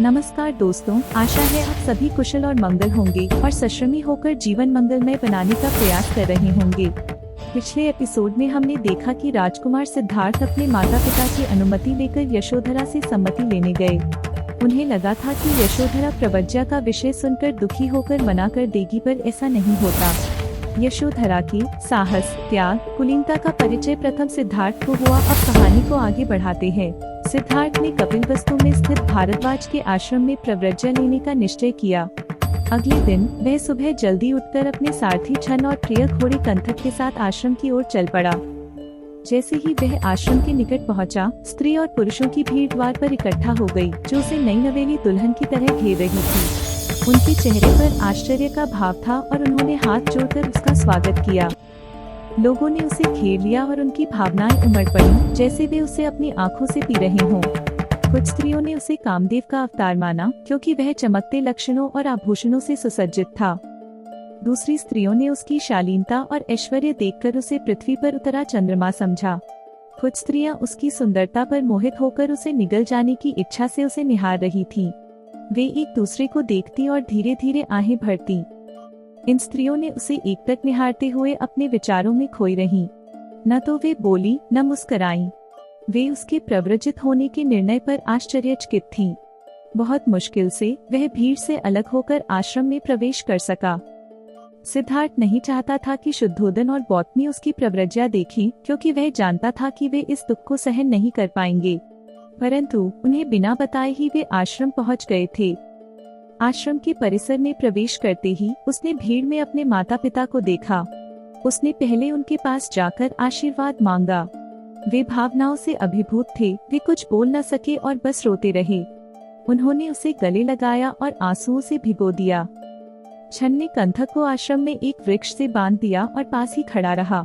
नमस्कार दोस्तों, आशा है आप सभी कुशल और मंगल होंगे और सश्रमी होकर जीवन मंगलमय बनाने का प्रयास कर रहे होंगे। पिछले एपिसोड में हमने देखा कि राजकुमार सिद्धार्थ अपने माता पिता की अनुमति लेकर यशोधरा से सम्मति लेने गए। उन्हें लगा था कि यशोधरा प्रव्रज्या का विषय सुनकर दुखी होकर मना कर देगी, पर ऐसा नहीं होता। यशोधरा की साहस, त्याग, कुलीनता का परिचय प्रथम सिद्धार्थ को हुआ। अब कहानी को आगे बढ़ाते हैं। सिद्धार्थ ने कपिलवस्तु में स्थित भारद्वाज के आश्रम में प्रव्रज्या लेने का निश्चय किया। अगले दिन वह सुबह जल्दी उठकर अपने सारथी छन और प्रिय घोड़े कंथक के साथ आश्रम की ओर चल पड़ा। जैसे ही वह आश्रम के निकट पहुंचा, स्त्री और पुरुषों की भीड़ द्वार पर इकट्ठा हो गई, जो उसे नई नवेली दुल्हन की तरह घेर रही थी। उनके चेहरे पर आश्चर्य का भाव था और उन्होंने हाथ जोड़कर उसका स्वागत किया। लोगों ने उसे घेर लिया और उनकी भावनाएं उमड़ पड़ी, जैसे वे उसे अपनी आंखों से पी रहे हों। कुछ स्त्रियों ने उसे कामदेव का अवतार माना, क्योंकि वह चमकते लक्षणों और आभूषणों से सुसज्जित था। दूसरी स्त्रियों ने उसकी शालीनता और ऐश्वर्य देखकर उसे पृथ्वी पर उतरा चंद्रमा समझा। कुछ स्त्रियां उसकी सुंदरता पर मोहित होकर उसे निगल जाने की इच्छा से उसे निहार रही थीं। वे एक दूसरे को देखती और धीरे धीरे आहें भरती। इन स्त्रियों ने उसे एकटक निहारते हुए अपने विचारों में खोई रहीं। न तो वे बोली, न मुस्कराईं। वे उसके प्रव्रजित होने के निर्णय पर आश्चर्यचकित थीं। बहुत मुश्किल से वह भीड़ से अलग होकर आश्रम में प्रवेश कर सका। सिद्धार्थ नहीं चाहता था कि शुद्धोदन और गौतमी उसकी प्रव्रज्या देखें, क्योंकि वह जानता था कि वे इस दुख को सहन नहीं कर पाएंगे। परंतु उन्हें बिना बताए ही वे आश्रम पहुंच गए थे। आश्रम के परिसर में प्रवेश करते ही उसने भीड़ में अपने माता पिता को देखा। उसने पहले उनके पास जाकर आशीर्वाद मांगा। वे भावनाओं से अभिभूत थे। वे कुछ बोल न सके और बस रोते रहे। उन्होंने उसे गले लगाया और आंसुओं से भिगो दिया। छन ने कंथक को आश्रम में एक वृक्ष से बांध दिया और पास ही खड़ा रहा।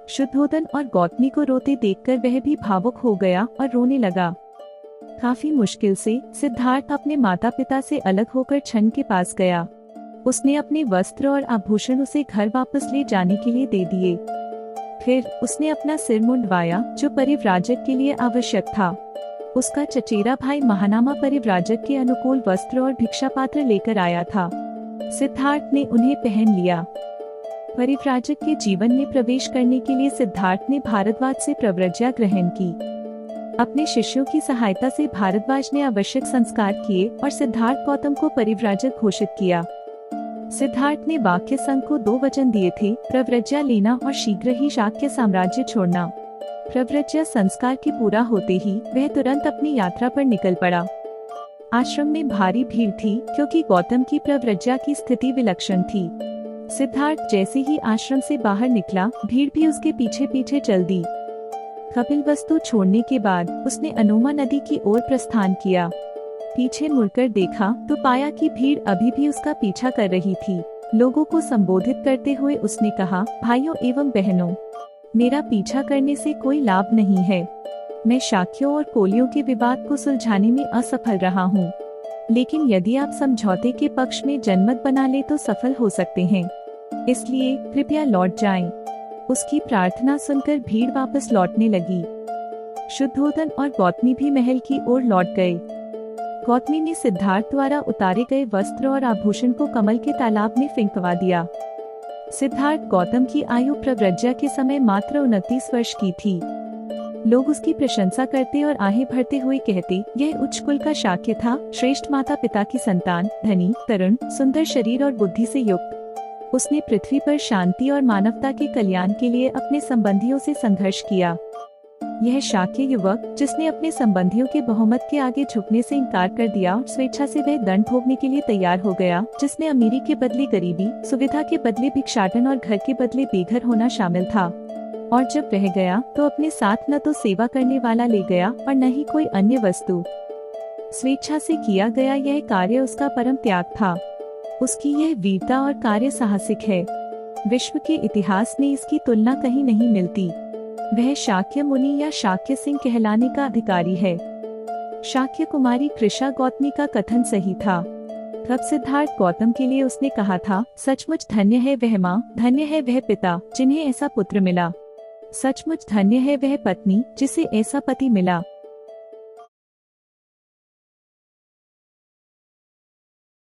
शुद्धोदन और गौतमी को रोते देखकर वह भी भावुक हो गया और रोने लगा। काफी मुश्किल से सिद्धार्थ अपने माता पिता से अलग होकर छन के पास गया। उसने अपने वस्त्र और आभूषण उसे घर वापस ले जाने के लिए दे दिए। फिर उसने अपना सिर मुंडवाया, जो परिव्राजक के लिए आवश्यक था। उसका चचेरा भाई महानामा परिव्राजक के अनुकूल वस्त्र और भिक्षा पात्र लेकर आया था। सिद्धार्थ ने उन्हें पहन लिया। परिव्राजक के जीवन में प्रवेश करने के लिए सिद्धार्थ ने भारद्वाज से प्रव्रज्या ग्रहण की। अपने शिष्यों की सहायता से भारद्वाज ने आवश्यक संस्कार किए और सिद्धार्थ गौतम को परिव्राजक घोषित किया। सिद्धार्थ ने वाक्य संघ को 2 वचन दिए थे, प्रव्रज्या लेना और शीघ्र ही शाक्य साम्राज्य छोड़ना। प्रव्रज्या संस्कार के पूरा होते ही वह तुरंत अपनी यात्रा पर निकल पड़ा। आश्रम में भारी भीड़ थी, क्योंकि गौतम की प्रव्रज्या की स्थिति विलक्षण थी। सिद्धार्थ जैसे ही आश्रम से बाहर निकला, भीड़ भी उसके पीछे पीछे चल दी। कपिलवस्तु छोड़ने के बाद उसने अनोमा नदी की ओर प्रस्थान किया। पीछे मुड़कर देखा तो पाया कि भीड़ अभी भी उसका पीछा कर रही थी। लोगों को संबोधित करते हुए उसने कहा, भाइयों एवं बहनों, मेरा पीछा करने से कोई लाभ नहीं है। मैं शाक्यों और कोलियों के विवाद को सुलझाने में असफल रहा हूँ, लेकिन यदि आप समझौते के पक्ष में जनमत बना ले तो सफल हो सकते हैं। इसलिए कृपया लौट जाएं। उसकी प्रार्थना सुनकर भीड़ वापस लौटने लगी। शुद्धोदन और गौतमी भी महल की ओर लौट गए। गौतमी ने सिद्धार्थ द्वारा उतारे गए वस्त्र और आभूषण को कमल के तालाब में फेंकवा दिया। सिद्धार्थ गौतम की आयु प्रव्रज्या के समय मात्र 29 वर्ष की थी। लोग उसकी प्रशंसा करते और आहें भरते हुए कहते, यह उच्च कुल का शाक्य था, श्रेष्ठ माता पिता की संतान, धनी, तरुण, सुंदर शरीर और बुद्धि से युक्त। उसने पृथ्वी पर शांति और मानवता के कल्याण के लिए अपने संबंधियों से संघर्ष किया। यह शाक्य युवक, जिसने अपने संबंधियों के बहुमत के आगे झुकने से इनकार कर दिया, स्वेच्छा से वह दंड भोगने के लिए तैयार हो गया, जिसमें अमीरी के बदले गरीबी, सुविधा के बदले भिक्षाटन और घर के बदले बेघर होना शामिल था। और जब वह गया तो अपने साथ न तो सेवा करने वाला ले गया और न ही कोई अन्य वस्तु। स्वेच्छा से किया गया यह कार्य उसका परम त्याग था। उसकी यह वीरता और कार्य साहसिक है। विश्व के इतिहास में इसकी तुलना कहीं नहीं मिलती। वह शाक्य मुनि या शाक्य सिंह कहलाने का अधिकारी है। शाक्य कुमारी कृषा गौतमी का कथन सही था। तब सिद्धार्थ गौतम के लिए उसने कहा था, सचमुच धन्य है वह माँ, धन्य है वह पिता, जिन्हें ऐसा पुत्र मिला। सचमुच धन्य है वह पत्नी, जिसे ऐसा पति मिला।